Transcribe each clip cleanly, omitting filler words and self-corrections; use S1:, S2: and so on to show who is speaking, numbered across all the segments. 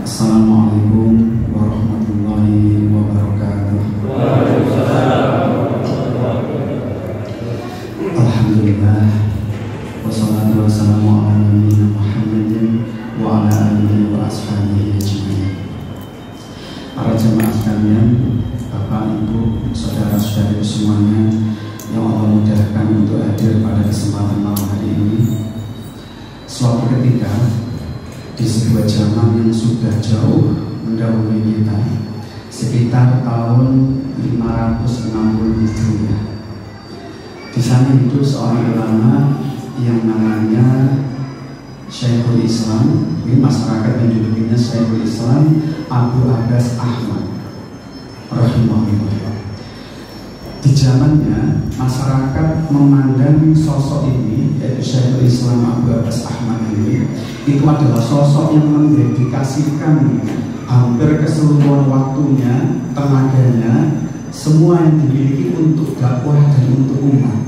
S1: Assalamualaikum warahmatullahi wabarakatuh. Alhamdulillah, wassalatu wassalamu ala nabiyyina Muhammadin wa ala alihi wa ashabihi ajma'in. Para jemaah sekalian, Bapak, Ibu, saudara-saudari semuanya yang Allah mudahkan untuk hadir pada kesempatan malam hari ini. Suatu ketika di sebuah zaman yang sudah jauh mendahului kita, sekitar tahun 560 Hijriah, di sana itu seorang ulama yang namanya Syekhul Islam, ini masyarakat menjulukinya Syekhul Islam Abu Abbas Ahmad rahimahullah. Di zamannya masyarakat memandang sosok ini, yaitu Syekhul Islam Abu Abbas Ahmad ini, itu adalah sosok yang mendedikasikan hampir keseluruhan waktunya, tenaganya, semua yang dimiliki untuk dakwah dan untuk umat.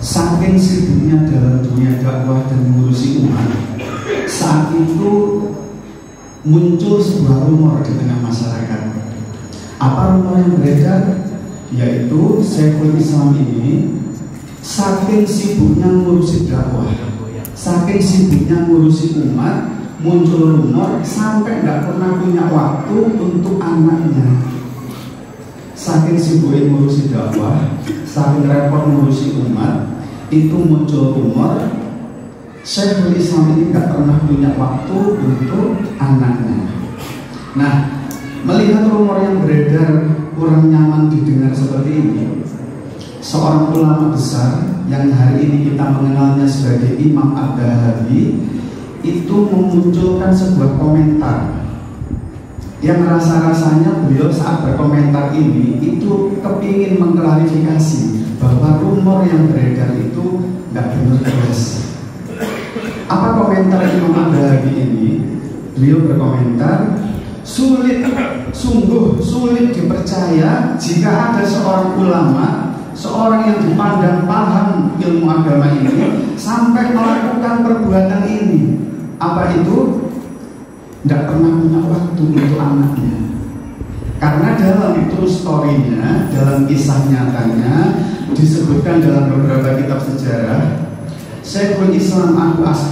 S1: Saking sibuknya dalam dunia dakwah dan mengurusi umat, saat itu muncul sebuah rumor di tengah masyarakat. Apa rumor yang beredar? Yaitu Syekhul Islam ini saking sibuknya ngurusi dakwah, saking sibuknya ngurusi umat, muncul rumor sampai nggak pernah punya waktu untuk anaknya. Saking sibuknya ngurusi dakwah, saking repot ngurusi umat, itu muncul rumor Syekhul Islam ini nggak pernah punya waktu untuk anaknya. Nah, melihat rumor yang beredar kurang nyaman didengar seperti ini, seorang ulama besar yang hari ini kita mengenalnya sebagai Imam Ad-Dahabi itu memunculkan sebuah komentar yang rasa-rasanya beliau saat berkomentar ini itu kepingin mengklarifikasi bahwa rumor yang beredar itu nggak benar jelas. Apa komentar Imam Ad-Dahabi ini? Beliau berkomentar, sungguh sulit dipercaya jika ada seorang ulama, seorang yang dipandang paham ilmu agama ini sampai melakukan perbuatan ini. Apa itu? Tidak pernah punya waktu untuk anaknya. Karena dalam true story-nya, dalam kisah nyatanya disebutkan dalam beberapa kitab sejarah, Syekhul Islam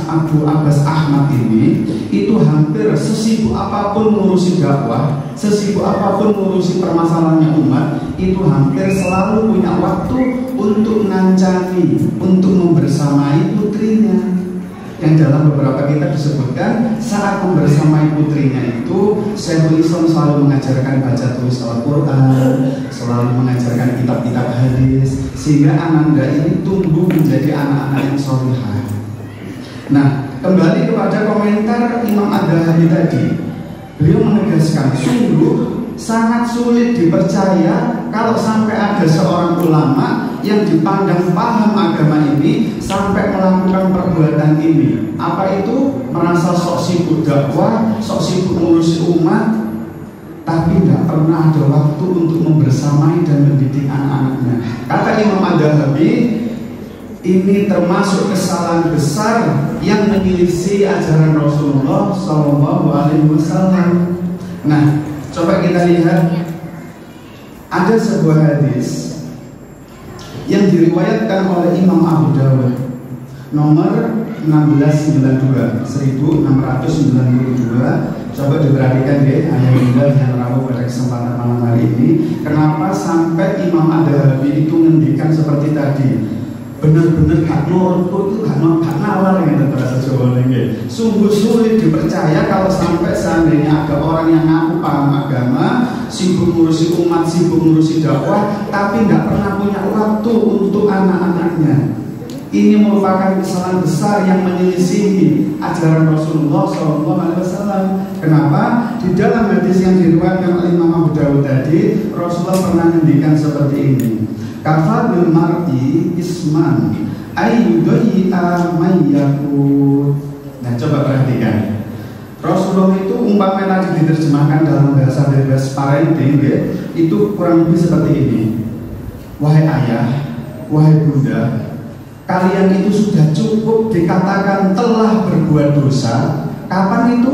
S1: Abu Abbas Ahmad ini itu hampir sesibuk apapun ngurusi dakwah, sesibuk apapun ngurusi permasalahannya umat, itu hampir selalu punya waktu untuk ngancani, untuk membersamai putrinya. Yang dalam beberapa kitab disebutkan saat membersamai putrinya itu Syekhul Islam selalu mengajarkan baca tulis Al-Quran, selalu mengajarkan kitab-kitab hadis, sehingga ananda ini tumbuh menjadi anak-anak yang solihah. Nah, kembali kepada komentar Imam Ad-Dahabi tadi, beliau menegaskan sungguh sangat sulit dipercaya kalau sampai ada seorang ulama yang dipandang paham agama ini sampai melakukan perbuatan ini. Apa itu? Merasa sok sibuk dakwah, sok sibuk ngurusi umat, tapi tidak pernah ada waktu untuk membersamai dan mendidik anak-anaknya. Kata Imam Ad-Dahabi, ini termasuk kesalahan besar yang menyelisih ajaran Rasulullah SAW. Nah, coba kita lihat, ada sebuah hadis yang diriwayatkan oleh Imam Abu Dawud nomor 1692. Coba diperhatikan deh ayat yang rawu pada kesempatan malam hari ini. Kenapa sampai Imam Ad-Dahabi itu ngendikan seperti tadi? Benar-benar gak nurut, gak nalar gitu bahasa Jawa ini. Sungguh sulit dipercaya kalau sampai seandainya ada orang yang ngaku paham agama, sibuk ngurusi umat, sibuk ngurusi dakwah, tapi nggak pernah punya waktu untuk anak-anaknya. Ini merupakan kesalahan besar yang menyelisihi ajaran Rasulullah SAW. Kenapa? Di dalam hadis yang diriwayatkan oleh Imam Abu Dawud tadi, Rasulullah pernah menghentikan seperti ini. Kafadul mar'i isman ayyudhi'a mayyakut. Nah, coba perhatikan. Rasulullah itu umpamanya tadi diterjemahkan dalam bahasa bebas parenting, ya, itu kurang lebih seperti ini. Wahai ayah, wahai bunda, kalian itu sudah cukup dikatakan telah berbuat dosa. Kapan itu?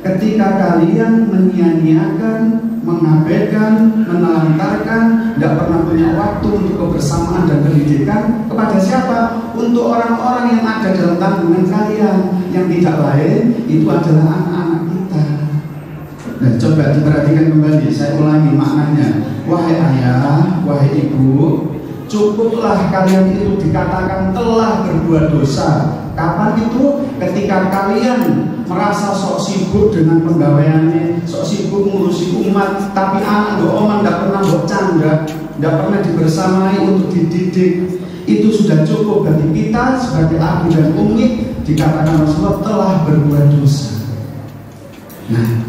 S1: ketika kalian menyia-nyiakan, mengabaikan, menelantarkan, tidak pernah punya waktu untuk kebersamaan dan pendidikan, kepada siapa? Untuk orang-orang yang ada dalam tanggungan kalian, yang tidak lain itu adalah anak-anak kita. Nah, coba diperhatikan kembali, saya ulangi maknanya. Wahai ayah, wahai ibu, cukuplah kalian itu dikatakan telah berbuat dosa. Kapan itu? Ketika kalian merasa sok sibuk dengan pegawaiannya, sok sibuk ngurusi umat, tapi anak oman tidak pernah bercanda, tidak pernah dibersamai untuk dididik. Itu sudah cukup bagi kita sebagai abi dan umi, dikatakan Rasulullah telah berbuat dosa. Nah,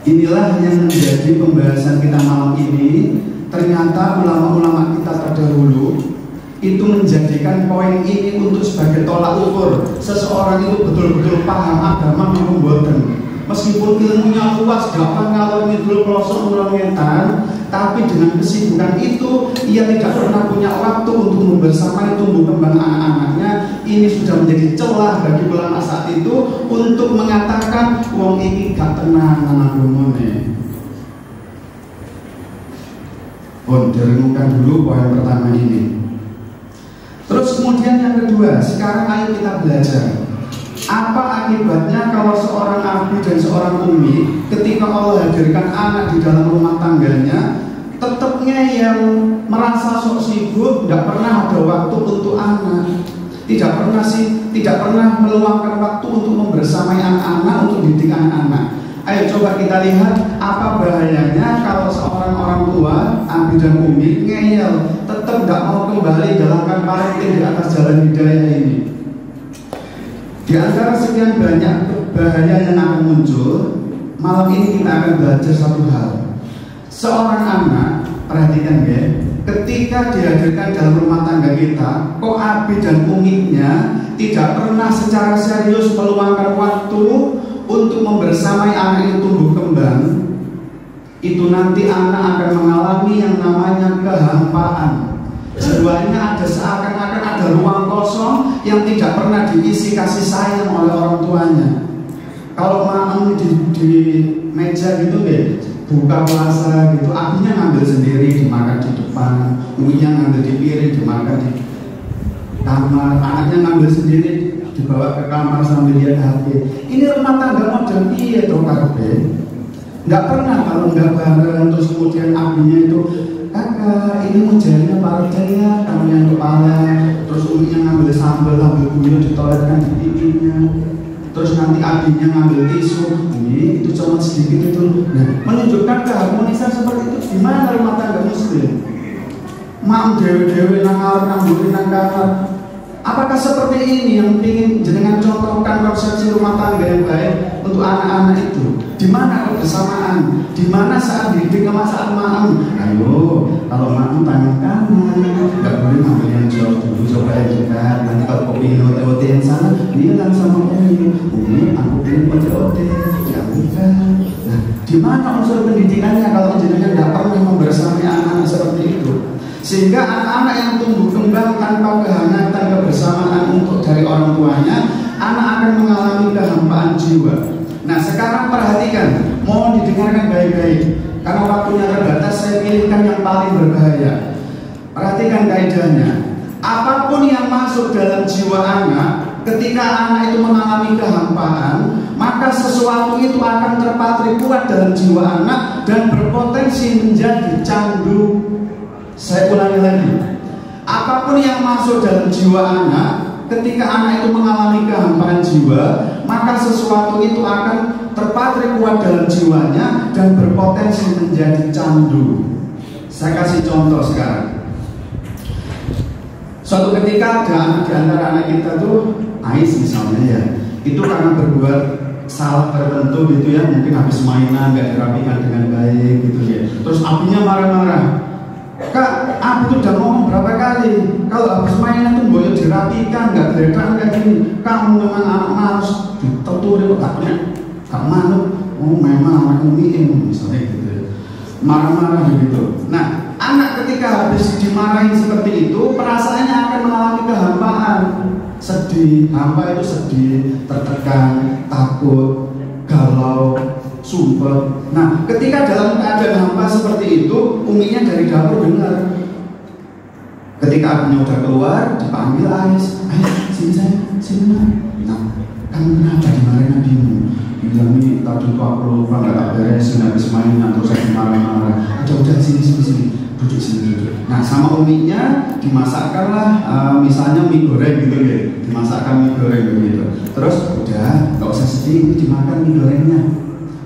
S1: inilah yang menjadi pembahasan kita malam ini. Ternyata ulama-ulama kita terdahulu itu menjadikan poin ini untuk sebagai tolak ukur seseorang itu betul-betul paham agama maupun boten. Meskipun ilmunya luas, gampang ngalor ngidul pelosok ngetan, tapi dengan kesibukan itu ia tidak pernah punya waktu untuk membersamai tumbuh kembang anak-anaknya. Ini sudah menjadi celah bagi ulama saat itu untuk mengatakan wong ini gak tenang agamane. Direnungkan dulu poin pertama ini. Terus kemudian yang kedua, sekarang ayo kita belajar apa akibatnya kalau seorang abi dan seorang umi ketika Allah hadirkan anak di dalam rumah tangganya, tetapnya yang merasa sok sibuk, tidak pernah ada waktu untuk anak, tidak pernah meluangkan waktu untuk membersamai anak-anak, untuk didik anak-anak. Ayo coba kita lihat apa bahayanya kalau seorang orang tua, abi dan umi ngeyel, tetap tidak mau kembali dalam parenting di atas jalan hidayah ini. Di antara sekian banyak bahaya yang akan muncul, malam ini kita akan belajar satu hal. Seorang anak, perhatikan ya, ketika dihadirkan dalam rumah tangga kita, kok abi dan uminya tidak pernah secara serius meluangkan waktu untuk membersamai anak yang tumbuh kembang, itu nanti anak akan mengalami yang namanya kehampaan. Jiwanya ada seakan-akan ada ruang kosong yang tidak pernah diisi kasih sayang oleh orang tuanya. Kalau makan di meja gitu deh, buka puasa gitu, abinya ngambil sendiri dimakan di depan, uminya ngambil di piring dimakan di kamar, anaknya ngambil sendiri dibawa ke kamar sambil lihat HP. Ini rumah tangga modern iya toh kabeh. Nggak pernah kalau nggak bareng, terus kemudian abinya itu kakak ini mujarnya Pak Jaya, kamu yang kepala, terus uminya ngambil sambal, ambil bumbu ditoletkan di pipinya, terus nanti abinya ngambil tisu, ini itu cuma sedikit itu. Nah, menunjukkan keharmonisan seperti itu di mana rumah tangga muslim? Mak dewe-dewe nang kamar. Apakah seperti ini yang ingin jenengan contohkan konsepsi rumah tangga yang baik untuk anak-anak itu? Di mana kebersamaan? Di mana saat didik sama saat makan? Ayo, kalau makan tangan kanan, nggak boleh ngambil yang jauh dulu, coba yang dekat. Nanti kalau kopi ote-ote yang sana, bilang sama umi, aku pilih ote-ote, ya bukan. Nah, di mana unsur pendidikannya kalau jenengan nggak pernah membersamai anak-anak seperti itu? Sehingga anak-anak yang tumbuh kembang tanpa kehangatan kebersamaan untuk dari orang tuanya, anak akan mengalami kehampaan jiwa. Nah, sekarang perhatikan, mohon didengarkan baik-baik, karena waktunya terbatas. Saya pilihkan yang paling berbahaya. Perhatikan kaidahnya. Apapun yang masuk dalam jiwa anak, ketika anak itu mengalami kehampaan, maka sesuatu itu akan terpatri kuat dalam jiwa anak dan berpotensi menjadi candu. Saya ulangi lagi, apapun yang masuk dalam jiwa anak, ketika anak itu mengalami kehampaan jiwa, maka sesuatu itu akan terpatri kuat dalam jiwanya dan berpotensi menjadi candu. Saya kasih contoh sekarang. Suatu ketika ada anak di antara anak kita tuh, Ais misalnya ya, itu karena berbuat salah tertentu gitu ya, mungkin habis mainan gak dirapikan dengan baik gitu ya, terus abinya marah-marah. Kak, aku tuh udah ngomong berapa kali, kalau habis mainan tuh boleh dirapikan, gak gelekan kayak gini. Kamu memang anak malas, dituturin otaknya, gak manut. Oh memang anak umiin misalnya gitu, marah-marah begitu. Nah, anak ketika habis dimarahin seperti itu, perasaannya akan mengalami kehampaan, sedih. Hampa itu sedih, tertekan, takut. galau, sumpah. Nah, ketika dalam keadaan hampa seperti itu, uminya dari dapur dengar. Ketika abinya udah keluar, dipanggil Ais, sini sayang, sini nak. Nah, kamu kenapa dimarahin abimu? Bilang ini tadi tuh aku lupa nggak beresin habis mainan terus aku marah-marah. Udah sini duduk sini duduk. Nah, sama uminya dimasakkanlah misalnya mie goreng gitu ya, dimasakkan mie goreng begitu. Terus udah nggak usah sedih, ini dimakan mie gorengnya.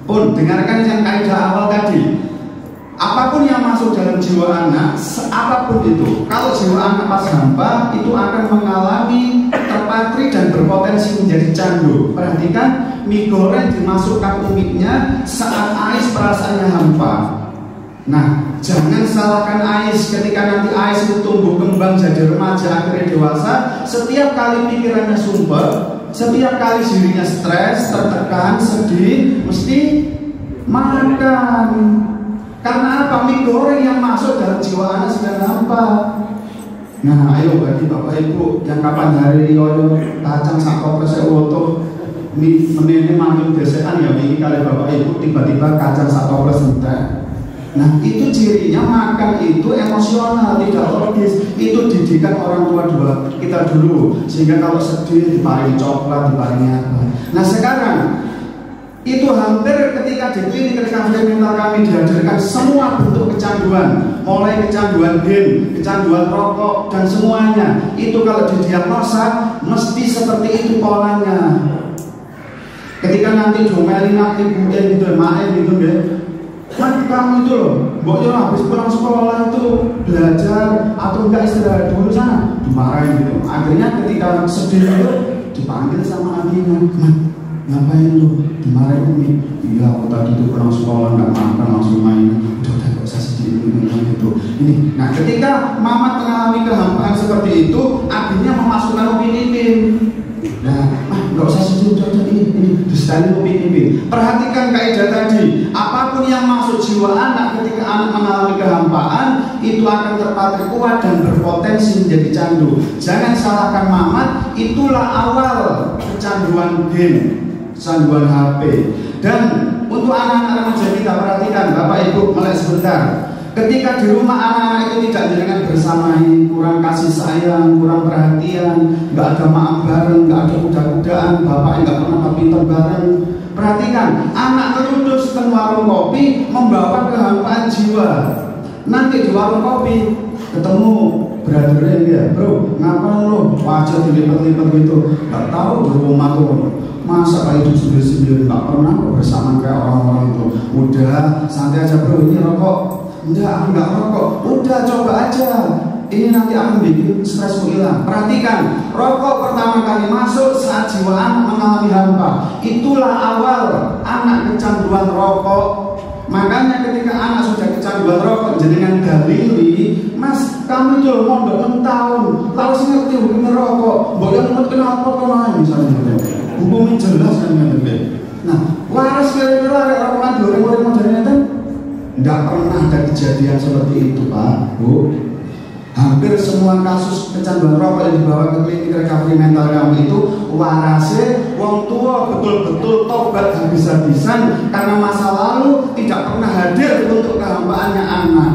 S1: Pun dengarkan yang kaidah awal tadi. Apapun yang masuk dalam jiwa anak, apapun itu, kalau jiwa anak pas hampa, itu akan mengalami terpatri dan berpotensi menjadi candu. Perhatikan, mie goreng dimasukkan umiknya saat Ais perasaannya hampa. Nah, jangan salahkan Ais ketika nanti Ais itu tumbuh kembang jadi remaja akhirnya dewasa. Setiap kali pikirannya sumpah, setiap kali dirinya stres, tertekan, sedih, mesti makan. Karena apa? Mie goreng yang masuk dalam jiwa anak sedang hampa. Nah, ayo bagi bapak ibu yang kapan hari yoyo kacang sakop sewoto menene mantul desekan ya ini kali bapak ibu tiba-tiba kacang sakop entek. Nah, itu cirinya makan itu emosional, tidak logis. Itu didikan orang tua kita dulu, sehingga kalau sedih diparingi coklat, diparingi apa. Nah, sekarang itu hampir ketika di klinik recovery mental kami dihadirkan semua bentuk kecanduan, mulai kecanduan game, kecanduan rokok dan semuanya. Itu kalau didiagnosa mesti seperti itu polanya. Ketika nanti domelin ibu gitu, main gitu ya, kan kamu itu loh, mboknya habis pulang sekolah itu belajar atau enggak istirahat dulu sana, dimarahin gitu. Akhirnya ketika sedih itu dipanggil sama abinya, ngapain lu? Dimarahin umi. Iya, aku tadi tuh pulang sekolah nggak makan langsung main. Udah gak usah sedih gitu. Ini. Nah, ketika mama mengalami kehampaan seperti itu, akhirnya memasukkan upin-ipin. Nah, nggak usah sedih, udah ini disetelin upin-ipin. Perhatikan kaidah tadi. Apapun yang masuk jiwa anak ketika anak mengalami kehampaan, itu akan terpatri kuat dan berpotensi menjadi candu. Jangan salahkan mamat. Itulah awal kecanduan game, kecanduan HP. Dan untuk anak-anak remaja kita perhatikan, Bapak Ibu melek sebentar. Ketika di rumah anak-anak itu tidak dengan bersamai, kurang kasih sayang, kurang perhatian, nggak ada maaf bareng, nggak ada kuda-kudaan, bapak nggak pernah pintar bareng. Perhatikan, anak terudus ke warung kopi membawa kehampaan jiwa. Nanti di warung kopi ketemu brothernya dia, bro, ngapain lo wajah dilipat-lipat gitu? Nggak tahu di rumah tuh masa kayak hidup sendiri-sendiri, nggak pernah bersama kayak orang-orang itu. Udah santai aja bro, ini rokok. Enggak rokok. Udah coba aja. Ini nanti akan bikin stresmu hilang. Perhatikan, rokok pertama kali masuk saat jiwa anak mengalami hampa. Itulah awal anak kecanduan rokok. Makanya ketika anak sudah kecanduan rokok, jenengan galili, mas kamu itu mondok 6 tahun, tahu sih ngerti hukumnya rokok. Mbok yang mau kenal apa kemana misalnya? Hukumnya jelas kan ngerti. Nah, waras kira-kira kayak rokokan goreng-goreng modern itu. Tidak pernah ada kejadian seperti itu, Pak, Bu. Hampir semua kasus kecanduan rokok yang dibawa ke klinik recovery mental kami itu warase wong tua betul-betul tobat habis-habisan karena masa lalu tidak pernah hadir untuk kehampaannya anak.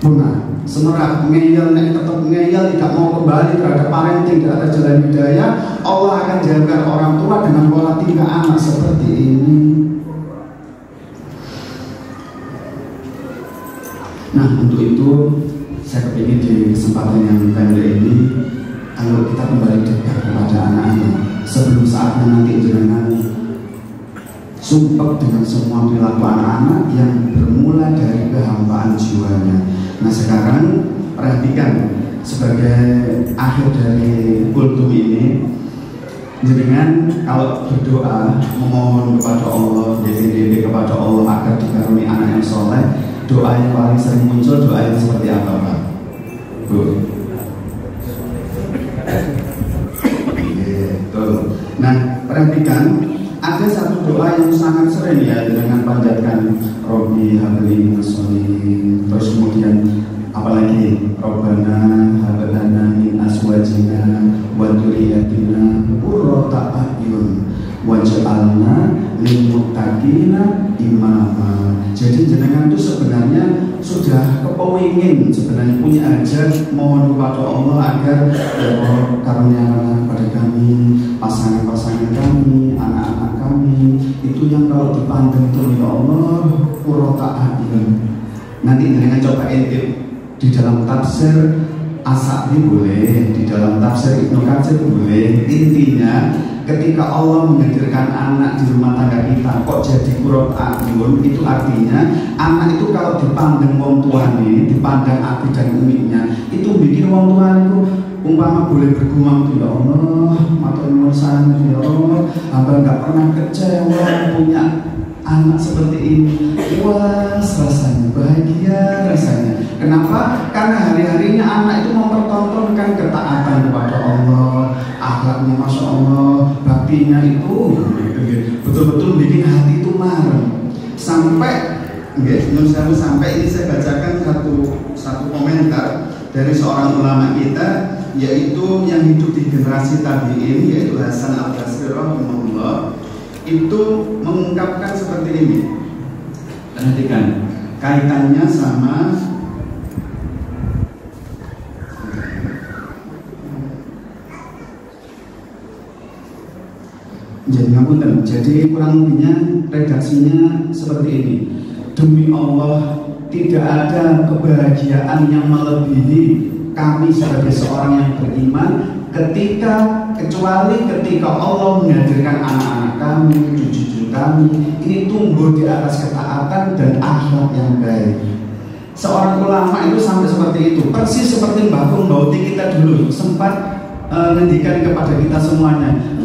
S1: Nah, semerak ngeyel, tetap ngeyel, tidak mau kembali terhadap parenting, tidak ada jalan hidayah. Allah akan jaga orang tua dengan pola tingkah anak seperti ini. Nah, untuk itu saya kepingin di kesempatan yang pendek ini, ayo kita kembali dekat kepada anak-anak sebelum saatnya nanti jangan sumpah dengan semua perilaku anak-anak yang bermula dari kehampaan jiwanya. Nah, sekarang perhatikan sebagai akhir dari kultum ini, jenengan kalau berdoa memohon kepada Allah, DPDP kepada Allah agar dikaruniai anak yang soleh. Doa yang paling sering muncul, doa yang seperti apa, Pak? Bu? Betul. Nah, perhatikan, ada satu doa yang sangat sering ya dengan panjatkan Robbi habli musolihin. Terus kemudian apalagi Robbana hablana min azwajina wa dzurriyyatina qurrata a'yun waj'alna lil muttaqina imama. Jadi jenengan itu sebenarnya sudah kepengin sebenarnya punya hajat mohon kepada Allah agar ya Allah karuniakanlah kepada kami pasangan-pasangan kami, anak-anak kami itu yang kalau dipandang itu ya Allah qurrata a'yun. Nanti jenengan coba intip di dalam tafsir As-Sa'di boleh, di dalam tafsir Ibnu Katsir boleh. Intinya ketika Allah menghadirkan anak di rumah tangga kita kok jadi qurrata a'yun, itu artinya anak itu kalau dipandang wong tuane, dipandang abi dan uminya, itu bikin wong tuane itu umpama boleh bergumam tuh ya Allah, matur nuwun sangat ya Allah, hamba nggak pernah kecewa punya anak seperti ini. Puas rasanya, bahagia rasanya. Kenapa? Karena hari-harinya anak itu mempertontonkan ketaatan kepada Allah, akhlaknya masya Allah, baktinya itu betul-betul bikin hati itu marem. Sampai sampai ini saya bacakan satu komentar dari seorang ulama kita, yaitu yang hidup di generasi tabi'in, yaitu Hasan Al-Basri rahimahullah. Itu mengungkapkan seperti ini. Perhatikan kaitannya sama jadi kurang lebihnya redaksinya seperti ini. Demi Allah tidak ada kebahagiaan yang melebihi kami sebagai seorang yang beriman kecuali ketika Allah menghadirkan anak-anak kami, cucu-cucu kami ini tumbuh di atas ketaatan dan akhlak yang baik. Seorang ulama itu sampai seperti itu, persis seperti Mbah Kun Bauti kita dulu sempat ngendikan kepada kita semuanya,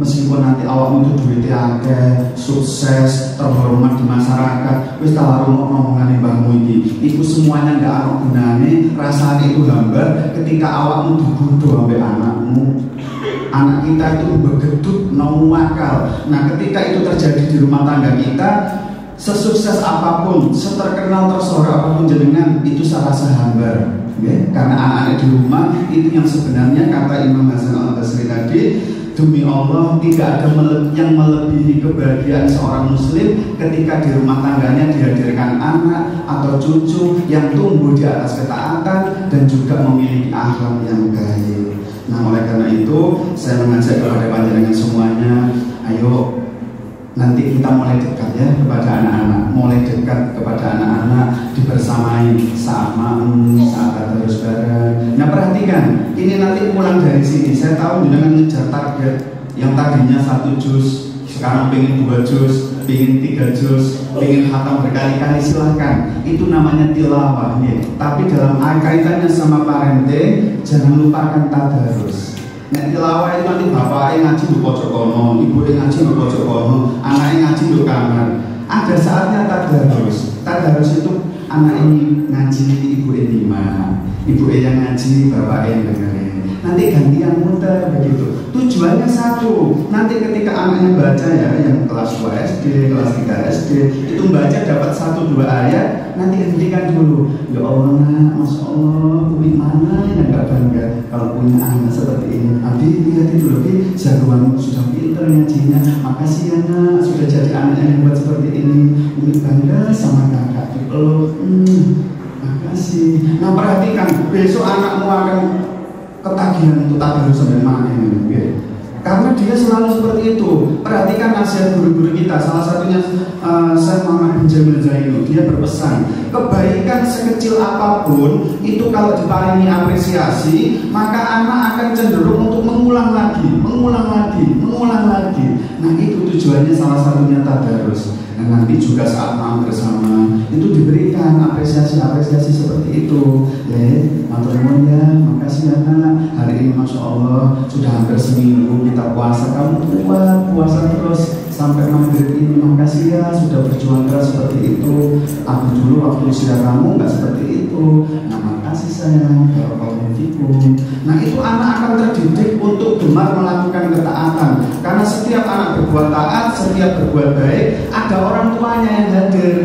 S1: meskipun nanti awakmu itu duitnya akeh, sukses, terhormat di masyarakat, wis tak harus ngomongane mbahmu iki. Iku semuanya ndak ana gunane, rasane itu hambar ketika awakmu digodho ambek anakmu. Anak kita itu begedut nawakal. Nah, ketika itu terjadi di rumah tangga kita, sesukses apapun, seterkenal tersohor apapun jenengan, itu saya rasa hambar. Ya, karena anak-anak di rumah itu yang sebenarnya kata Imam Hasan Al-Basri tadi, demi Allah tidak ada yang melebihi kebahagiaan seorang muslim ketika di rumah tangganya dihadirkan anak atau cucu yang tumbuh di atas ketaatan dan juga memiliki akhlak yang baik. Nah, oleh karena itu saya mengajak kepada panjenengan semuanya, ayo nanti kita mulai dekat ya kepada anak-anak, mulai dekat kepada anak-anak, dibersamai saat malam, saat terus bareng. Nah, perhatikan, ini nanti pulang dari sini, saya tahu dengan ngejar target yang tadinya 1 juz, sekarang pengen 2 juz, pengen 3 juz, pengen khatam berkali-kali, silahkan. Itu namanya tilawah ya. Tapi dalam kaitannya sama parenting, jangan lupakan tadarus. Nek tilawah itu nanti bapaknya ngaji di pojok kono, ibunya ngaji di pojok kono, anaknya ngaji di kamar. Ada saatnya tadarus. Tadarus itu anak ini ngaji, ibu ini imam, ibu yang ngaji, bapak yang dengerin. Nanti gantian muter begitu. Tujuannya satu. Nanti ketika anaknya baca ya, yang kelas 2 SD, kelas 3 SD, itu baca dapat 1-2 ayat, nanti hentikan dulu. Ya Allah, masya Allah, umi mana yang gak bangga kalau punya anak seperti ini. Abi lihat dulu, jagoan sudah pinter ngajinya. Makasih ya nak, sudah jadi anak yang buat seperti ini. Umi bangga sama kakak. Makasih. Nah, perhatikan, besok anakmu akan ketagihan untuk tadarus sampai mana ini, ya. Karena dia selalu seperti itu. Perhatikan nasihat guru-guru kita. Salah satunya Syekh Muhammad bin Jamil Zainu. Dia berpesan, kebaikan sekecil apapun itu kalau diparingi apresiasi, maka anak akan cenderung untuk mengulang lagi. Nah, itu tujuannya salah satunya tadarus. Dan nanti juga saat makan bersama itu diberikan apresiasi seperti itu. Matur nuwun ya, makasih ya nak. Hari ini masya Allah sudah hampir seminggu kita puasa, kamu kuat puasa terus sampai maghrib ini. Makasih ya sudah berjuang keras seperti itu. Aku dulu waktu usia kamu nggak seperti itu. Nah, makasih sayang. Nah, itu anak akan terdidik untuk gemar melakukan ketaatan. Karena setiap anak berbuat taat, setiap berbuat baik, ada orang tuanya yang hadir.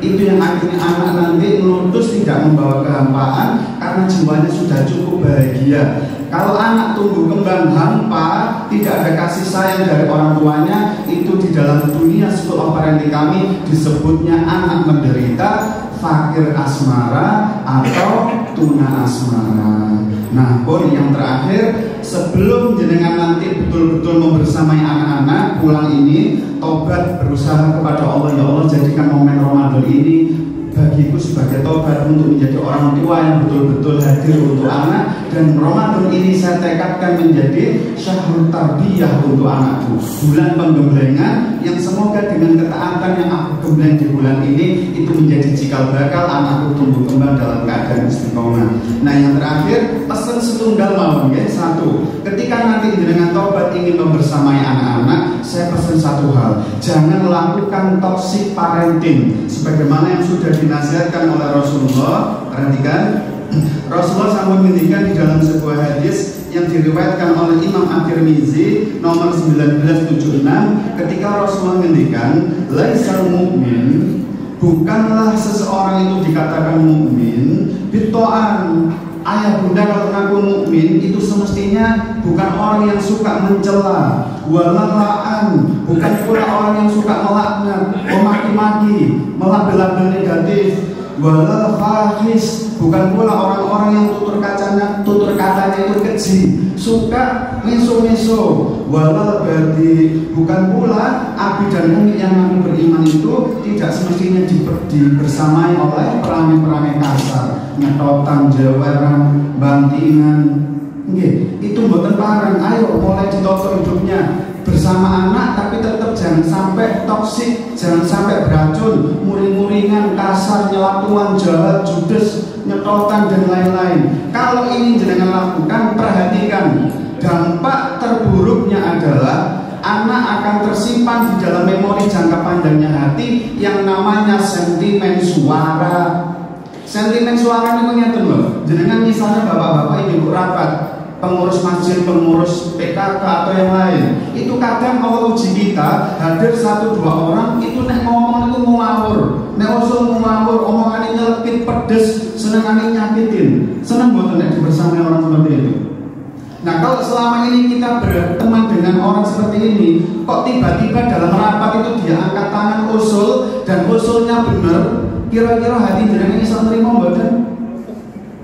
S1: Itu yang akhirnya anak nanti lulus tidak membawa kehampaan. karena jiwanya sudah cukup bahagia. Kalau anak tumbuh kembang hampa, tidak ada kasih sayang dari orang tuanya, itu di dalam dunia school of parenting kami disebutnya anak menderita, fakir asmara, atau tuna asmara. Nah, poin yang terakhir, sebelum jenengan nanti betul-betul membersamai anak-anak pulang ini, tobat berusaha kepada Allah. Ya Allah, jadikan momen Ramadan ini bagiku sebagai tobat untuk menjadi orang tua yang betul-betul hadir untuk anak. Dan Ramadan ini saya tekadkan menjadi syahrul tarbiyah untuk anakku, bulan penggemblengan yang semoga dengan ketaatan yang aku gembleng di bulan ini itu menjadi cikal bakal anakku tumbuh kembang dalam keadaan istiqomah. Nah, yang terakhir, pesan setunggal mawon ya. Satu, ketika nanti dengan tobat ingin membersamai anak-anak, saya pesan satu hal, jangan lakukan toxic parenting sebagaimana yang sudah dinasihatkan oleh Rasulullah. Perhatikan, Rasulullah SAW menghentikan di dalam sebuah hadis yang diriwayatkan oleh Imam At-Tirmizi nomor 1976, ketika Rasulullah menghentikan, laisal mu'min, bukanlah seseorang itu dikatakan mukmin bitoan. Ayah bunda kalau ngaku mukmin itu semestinya bukan orang yang suka mencela, walalaan, bukan pula orang yang suka melaknat, memaki-maki, melabel-label negatif, walal fahis, bukan pula orang-orang yang tutur katanya itu keji, suka meso-meso, walal berarti, bukan pula abi dan umi yang kami beriman itu tidak semestinya dibersamai oleh perangai-perangai kasar, nyetotan, jeweran, bantingan. Itu mboten parang. Ayo mulai ditoto hidupnya bersama anak, tapi tetap jangan sampai toksik, jangan sampai beracun, muring-muringan, kasar, nyelatuan, jahat, judes, nyetotan dan lain-lain. Kalau ini jenengan lakukan, perhatikan dampak terburuknya adalah anak akan tersimpan di dalam memori jangka panjangnya hati yang namanya sentimen suara. Sentimen suara itu ngeten loh. Jenengan misalnya bapak-bapak ibu rapat, pengurus masjid, pengurus PKK atau yang lain, itu kadang kalau uji kita hadir 1-2 orang itu nek ngomong itu ngawur, nek usul ngawur, omongannya nyelekit, pedes, senengannya nyakitin. Seneng boten nek bersama orang seperti itu. Nah, kalau selama ini kita berteman dengan orang seperti ini, kok tiba-tiba dalam rapat itu dia angkat tangan usul dan usulnya benar, kira-kira hati jenengan bisa terima mboten?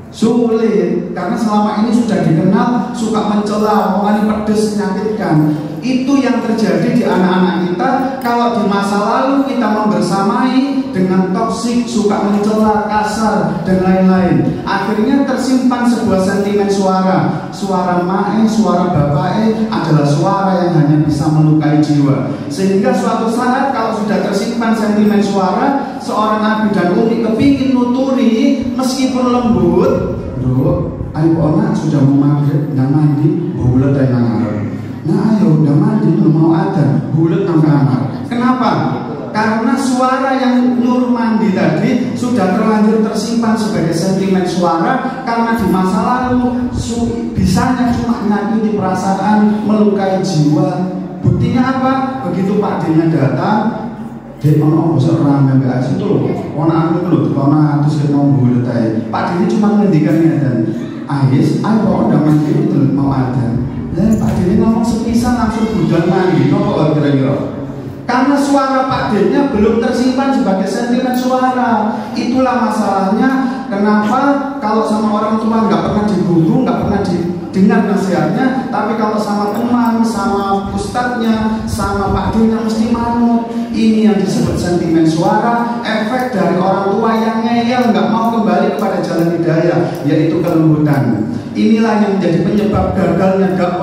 S1: Sulit, karena selama ini sudah dikenal suka mencela, omongan pedes, menyakitkan. Itu yang terjadi di anak-anak kita. Kalau di masa lalu kita membersamai dengan toksik, suka mencela, kasar dan lain-lain, akhirnya tersimpan sebuah sentimen suara. Suara mae, suara bapae adalah suara yang hanya bisa melukai jiwa. Sehingga suatu saat kalau sudah tersimpan sentimen suara, seorang abi dan umi kepingin nuturi meskipun lembut, Dok, ayo anak sudah mau maghrib, nggak mandi, bulat dari kamar. Nah ayo udah mandi, mau adzan, bulat nang kamar. Kenapa? Karena suara yang nyuruh mandi tadi sudah terlanjur tersimpan sebagai sentimen suara, karena di masa lalu bisanya cuma menyakiti perasaan, melukai jiwa. Buktinya apa? Begitu Pak D-nya datang, Dek ono bosok rame mbak Aji itu loh, ono anu loh, ono atus yang mau bulat aja. Pak D ini cuma ngendikannya dan Ais, ayo udah mandi itu mau adzan. Dan Pak D ini ngomong sepisah langsung budan mandi, nopo kira-kira? Karena suara Pak D-nya belum tersimpan sebagai sentimen suara. Itulah masalahnya. Kenapa kalau sama orang tua nggak pernah diguru, nggak pernah didengar nasihatnya, tapi kalau sama teman, sama ustadznya, sama Pak D-nya mesti manut. Ini yang disebut sentimen suara, efek dari orang tua yang ngeyel, nggak mau kembali kepada jalan hidayah, yaitu kelembutan. Inilah yang menjadi penyebab gagalnya dakwah